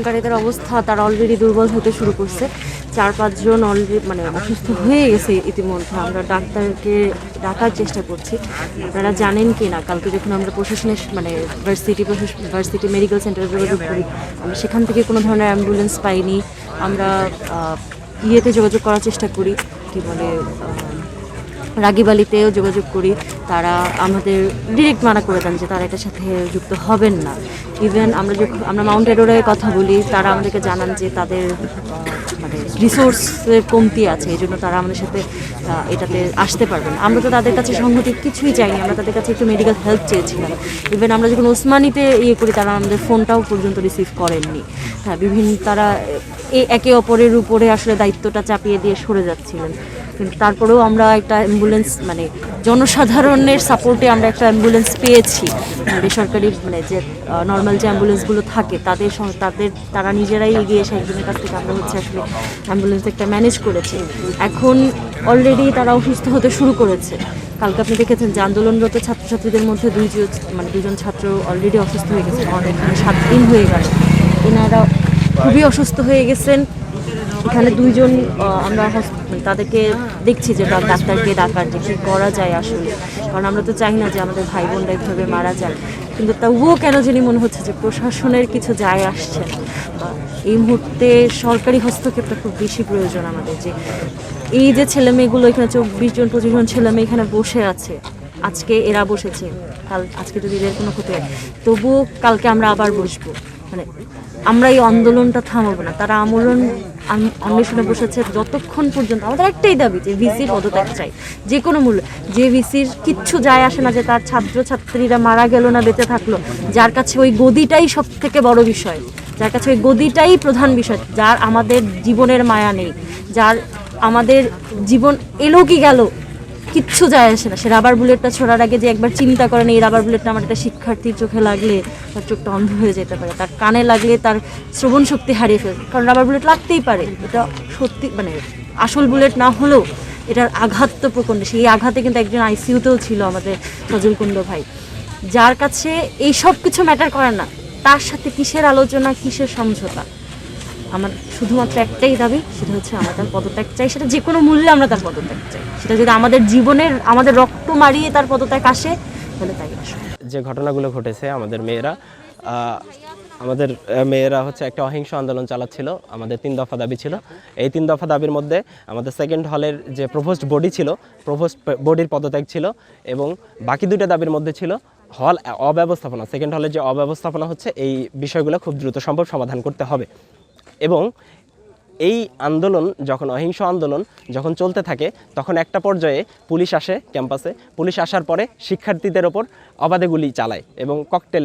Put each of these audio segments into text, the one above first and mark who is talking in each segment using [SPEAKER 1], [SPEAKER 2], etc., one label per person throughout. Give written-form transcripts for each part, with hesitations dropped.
[SPEAKER 1] আন্দোলনকারীদের অবস্থা, তারা অলরেডি দুর্বল হতে শুরু করছে। 4-5 জন অলরেডি মানে অসুস্থ হয়ে গেছে ইতিমধ্যে। আমরা ডাক্তারকে ডাকার চেষ্টা করছি। আপনারা জানেন কি না, কালকে যখন আমরা প্রশাসনের মানে ভার্সিটি মেডিকেল সেন্টারে যোগাযোগ করি, আমরা সেখান থেকে কোনো ধরনের অ্যাম্বুলেন্স পাইনি। আমরা ইয়েতে যোগাযোগ করার চেষ্টা করি, কি বলে রাগীবালিতেও যোগাযোগ করি, তারা আমাদের ডিরেক্ট মানা করে দেন যে তারা এটার সাথে যুক্ত হবেন না। ইভেন আমরা মাউন্ট এডোরায় কথা বলি, তারা আমাদেরকে জানান যে তাদের মানে রিসোর্সের কমতি আছে, এই জন্য তারা আমাদের সাথে এটাতে আসতে পারবেন। আমরা তো তাদের কাছে সংহতি কিছুই চাইনি, আমরা তাদের কাছে একটু মেডিকেল হেল্প চেয়েছিলাম। ইভেন আমরা যখন ওসমানীতে করি, তারা আমাদের ফোনটাও পর্যন্ত রিসিভ করেননি। হ্যাঁ, তারা একে অপরের উপরে আসলে দায়িত্বটা চাপিয়ে দিয়ে সরে যাচ্ছিলেন। কিন্তু তারপরেও আমরা একটা অ্যাম্বুলেন্স মানে জনসাধারণের সাপোর্টে আমরা একটা অ্যাম্বুলেন্স পেয়েছি। বেসরকারি মানে যে নর্মাল যে অ্যাম্বুলেন্সগুলো থাকে তারা নিজেরাই এগিয়ে এসে একজনের কাছ থেকে আমরা আসলে অ্যাম্বুলেন্স একটা ম্যানেজ করেছি। এখন অলরেডি তারা অসুস্থ হতে শুরু করেছে। কালকে আপনি দেখেছেন যে আন্দোলনরত ছাত্রছাত্রীদের মধ্যে দুজন ছাত্র অলরেডি অসুস্থ হয়ে গেছে। আমাদের এখানে 7 দিন হয়ে গেল, এনারা খুবই অসুস্থ হয়ে গেছেন। এখানে 2 জন আমরা তাদেরকে দেখছি যে ডাক্তারকে ডাকার যে কী করা যায় আসলে, কারণ আমরা তো চাই না যে আমাদের ভাই বোনরা এইভাবে মারা যায়। কিন্তু তবুও কেন জানি মনে হচ্ছে যে প্রশাসনের কিছু যায় আসছে না। এই মুহূর্তে সরকারি হস্তক্ষেপটা খুব বেশি প্রয়োজন আমাদের। যে এই যে ছেলেমেয়েগুলো এখানে 24 জন 25 জন ছেলেমেয়ে এখানে বসে আছে, আজকে এরা বসেছে, আজকে যদি এদের কোনো ক্ষতি হয়, তবুও কালকে আমরা আবার বসবো। মানে আমরা এই আন্দোলনটা থামাবো না। তারা অন্বেষণে বসেছে যতক্ষণ পর্যন্ত। আমাদের একটাই দাবি যে ভিসির পদত্যাগ চাই যে কোনো মূল্যে। যে ভিসির কিচ্ছু যায় আসে না যে তার ছাত্রছাত্রীরা মারা গেল না বেঁচে থাকলো, যার কাছে ওই গদিটাই সব থেকে বড় বিষয়, যার কাছে ওই গদিটাই প্রধান বিষয়, যার আমাদের জীবনের মায়া নেই, যার আমাদের জীবন এলো কি গেল কিচ্ছু যায় আসে না। সে রাবার বুলেটটা ছোড়ার আগে যে একবার চিন্তা করেন এই রাবার বুলেটটা আমার একটা শিক্ষার্থীর চোখে লাগলে তার চোখটা অন্ধ হয়ে যেতে পারে, তার কানে লাগলে তার শ্রবণ শক্তি হারিয়ে ফেলবে, কারণ রাবার বুলেট লাগতেই পারে। এটা সত্যি মানে আসল বুলেট না হলেও এটার আঘাত তো প্রচণ্ড। সেই আঘাতে কিন্তু একজন আইসিইউতেও ছিল আমাদের সজল কুণ্ড ভাই, যার কাছে এই সব কিছু ম্যাটার করে না। তার সাথে কিসের আলোচনা, কিসের সমঝোতা? আমার শুধুমাত্র একটাই দাবি, সেটা হচ্ছে আমরা তার পদত্যাগ চাই। সেটা যে কোনো মূল্যে আমরা তার পদত্যাগ চাই। সেটা যদি আমাদের রক্ত মারিয়ে তার পদত্যাগ আসে, তাহলে তাই আসে।
[SPEAKER 2] যে ঘটনাগুলো ঘটেছে, আমাদের মেয়েরা হচ্ছে একটা অহিংস আন্দোলন চালাচ্ছিল। আমাদের 3 দফা দাবি ছিল। এই 3 দফা দাবির মধ্যে আমাদের সেকেন্ড হলের যে প্রভোস্ট বডি ছিল, প্রভোস্ট বডির পদত্যাগ ছিল, এবং বাকি 2টা দাবির মধ্যে ছিল হল অব্যবস্থাপনা। সেকেন্ড হলের যে অব্যবস্থাপনা হচ্ছে, এই বিষয়গুলো খুব দ্রুত সম্ভব সমাধান করতে হবে। এবং এই আন্দোলন যখন অহিংস আন্দোলন যখন চলতে থাকে, তখন একটা পর্যায়ে পুলিশ আসে ক্যাম্পাসে। পুলিশ আসার পরে শিক্ষার্থীদের ওপর অবাধে গুলি চালায় এবং ককটেল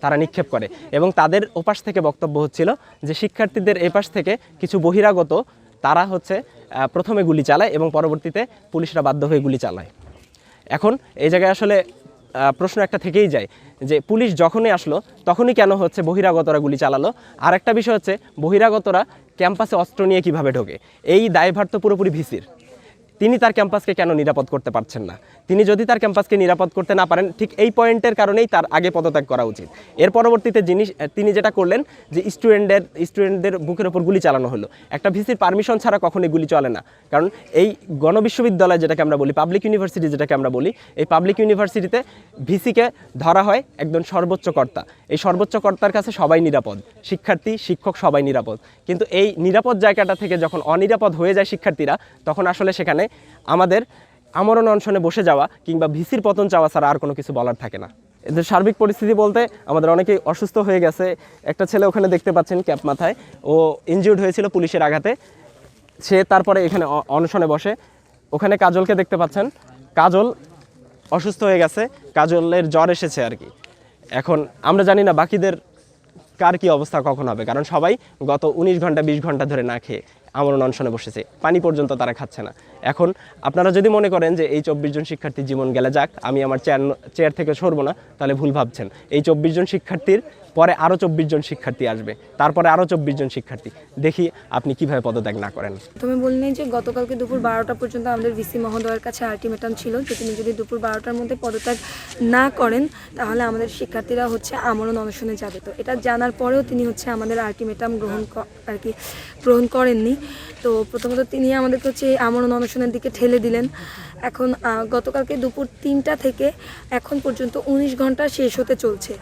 [SPEAKER 2] তারা নিক্ষেপ করে। এবং তাদের ওপাশ থেকে বক্তব্য হচ্ছিল যে শিক্ষার্থীদের এপাশ থেকে কিছু বহিরাগত তারা প্রথমে গুলি চালায় এবং পরবর্তীতে পুলিশরা বাধ্য হয়ে গুলি চালায়। এখন এই জায়গায় আসলে প্রশ্ন একটা থেকেই যায় যে পুলিশ যখনই আসলো তখনই কেন বহিরাগতরা গুলি চালালো। আর একটা বিষয় হচ্ছে, বহিরাগতরা ক্যাম্পাসে অস্ত্র নিয়ে কিভাবে ঢোকে, এই দায়ভার তো পুরোপুরি ভিসির। তিনি তার ক্যাম্পাসকে কেন নিরাপদ করতে পারছেন না? তিনি যদি তার ক্যাম্পাসকে নিরাপদ করতে না পারেন, ঠিক এই পয়েন্টের কারণেই তার আগে পদত্যাগ করা উচিত। এর পরবর্তীতে তিনি যেটা করলেন যে স্টুডেন্টদের বুকের ওপর গুলি চালানো হলো। একটা ভিসির পারমিশন ছাড়া কখনোই গুলি চলে না, কারণ এই গণবিশ্ববিদ্যালয় যেটাকে আমরা বলি, পাবলিক ইউনিভার্সিটি যেটাকে আমরা বলি, এই পাবলিক ইউনিভার্সিটিতে ভিসিকে ধরা হয় একজন সর্বোচ্চ কর্তা। এই সর্বোচ্চ কর্তার কাছে সবাই নিরাপদ, শিক্ষার্থী শিক্ষক সবাই নিরাপদ। কিন্তু এই নিরাপদ জায়গাটা থেকে যখন অনিরাপদ হয়ে যায় শিক্ষার্থীরা, তখন আসলে সেখানে আমাদের আমরণ অনশনে বসে যাওয়া কিংবা ভিসির পতন চাওয়া ছাড়া আর কোনো কিছু বলার থাকে না। এদের সার্বিক পরিস্থিতি বলতে আমাদের অনেকেই অসুস্থ হয়ে গেছে। একটা ছেলে ওখানে দেখতে পাচ্ছেন ক্যাপ মাথায়, ও ইনজিউর্ড হয়েছিল পুলিশের আঘাতে। সে তারপরে এখানে অনশনে বসে। ওখানে কাজলকে দেখতে পাচ্ছেন, কাজল অসুস্থ হয়ে গেছে, কাজলের জ্বর এসেছে আর কি। এখন আমরা জানি না বাকিদের কার কী অবস্থা কখন হবে, কারণ সবাই গত 19 ঘন্টা 20 ঘন্টা ধরে না খেয়ে আমরণ অনশনে বসেছে, পানি পর্যন্ত তারা খাচ্ছে না। এখন আপনারা যদি মনে করেন যে এই 24 জন শিক্ষার্থীর জীবন গেলে যাক, আমি আমার চেয়ার থেকে সরবো না, তাহলে ভুল ভাবছেন। এই 24 জন শিক্ষার্থীর পরে আরও 24 জন শিক্ষার্থী আসবে, তারপরে আরও 24 জন শিক্ষার্থী, দেখি আপনি কিভাবে পদত্যাগ না করেন।
[SPEAKER 3] তুমি বললেন যে গতকালকে দুপুর 12টা পর্যন্ত আমাদের ভিসি মহোদয়ের কাছে আলটিমেটাম ছিল যে তিনি যদি দুপুর 12টার মধ্যে পদত্যাগ না করেন তাহলে আমাদের শিক্ষার্থীরা হচ্ছে আমরণ অনশনে যাবে। তো এটা জানার পরেও তিনি হচ্ছে আমাদের আলটিমেটাম গ্রহণ করেননি। তো প্রথমত তিনি আমাদেরকে হচ্ছে আমরণ অনশনের দিকে ঠেলে দিলেন। এখন গতকালকে দুপুর 3টা থেকে এখন পর্যন্ত 19 ঘন্টা শেষ হতে চলছে।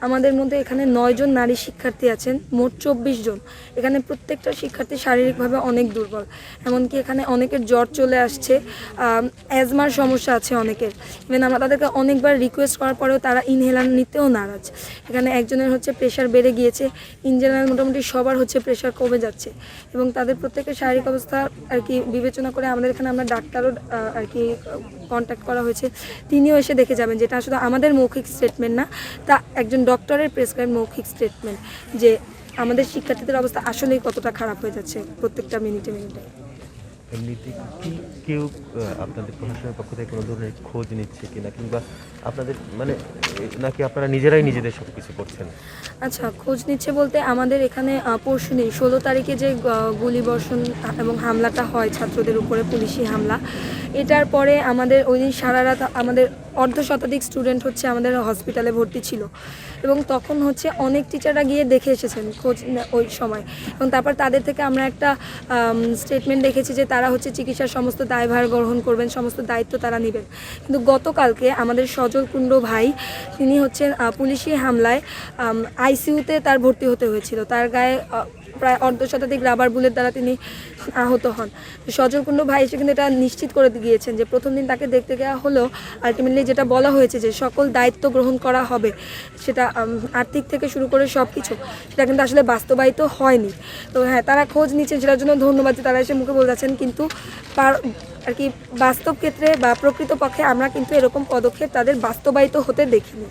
[SPEAKER 3] আমাদের মধ্যে এখানে 9 জন নারী শিক্ষার্থী আছেন, মোট 24 জন। এখানে প্রত্যেকটা শিক্ষার্থী শারীরিকভাবে অনেক দুর্বল, এমনকি এখানে অনেকের জ্বর চলে আসছে, অ্যাজমার সমস্যা আছে অনেকের। ইভেন আমরা তাদেরকে অনেকবার রিকোয়েস্ট করার পরেও তারা ইনহেলার নিতেও নারাজ। এখানে একজনের হচ্ছে প্রেশার বেড়ে গিয়েছে, ইন জেনারেল মোটামুটি সবার হচ্ছে প্রেশার কমে যাচ্ছে এবং তাদের প্রত্যেকের শারীরিক অবস্থা আর কি বিবেচনা করে আমাদের এখানে আমরা ডাক্তারও আর কি কন্ট্যাক্ট করা হয়েছে, তিনিও এসে দেখে যাবেন। যেটা আসলে আমাদের মৌখিক স্টেটমেন্ট না, তা একজন ডক্টরের প্রেসক্রাইব মৌখিক স্টেটমেন্ট যে আমাদের শিক্ষার্থীদের অবস্থা আসলেই কতটা খারাপ হয়ে যাচ্ছে প্রত্যেকটা মিনিটে মিনিটে।
[SPEAKER 4] এমনিতে কি কেউ আপনাদের প্রশাসনের পক্ষ থেকে কোনো ধরনের খোঁজ নিচ্ছে কিনা, কিংবা আপনাদের মানে নাকি আপনারা নিজেরাই নিজেদের সব কিছু করছেন?
[SPEAKER 3] আচ্ছা, খোঁজ নিচ্ছে বলতে আমাদের এখানে পরশু নেই 16 তারিখে যে গুলিবর্ষণ এবং হামলাটা হয় ছাত্রদের উপরে, পুলিশি হামলা, এটার পরে আমাদের ওই দিন সারা রাত আমাদের অর্ধশতাধিক স্টুডেন্ট হচ্ছে আমাদের হসপিটালে ভর্তি ছিল এবং তখন হচ্ছে অনেক টিচাররা গিয়ে দেখে এসেছেন খোঁজ ওই সময়, এবং তারপর তাদের থেকে আমরা একটা স্টেটমেন্ট দেখেছি যে তারা হচ্ছে চিকিৎসার সমস্ত দায়ভার গ্রহণ করবেন, সমস্ত দায়িত্ব তারা নেবেন। কিন্তু গতকালকে আমাদের সজল কুণ্ড ভাই, তিনি হচ্ছেন পুলিশি হামলায় আইসিইউতে তার ভর্তি হতে হয়েছিল, তার গায়ে প্রায় অর্ধশতাধিক রাবার বুলেট দ্বারা তিনি আহত হন। সজল কুণ্ড ভাই এসে কিন্তু এটা নিশ্চিত করে গিয়েছেন যে প্রথম দিন তাকে দেখতে যাওয়া হলেও আলটিমেটলি যেটা বলা হয়েছে যে সকল দায়িত্ব গ্রহণ করা হবে, সেটা আর্থিক থেকে শুরু করে সব কিছু, সেটা কিন্তু আসলে বাস্তবায়িত হয়নি। তো হ্যাঁ, তারা খোঁজ নিচ্ছেন, সেটার জন্য ধন্যবাদ যে তারা এসে মুখে বলে যাচ্ছেন, কিন্তু আর কি বাস্তব ক্ষেত্রে বা প্রকৃতপক্ষে আমরা কিন্তু এরকম পদক্ষেপ তাদের বাস্তবায়িত হতে দেখিনি।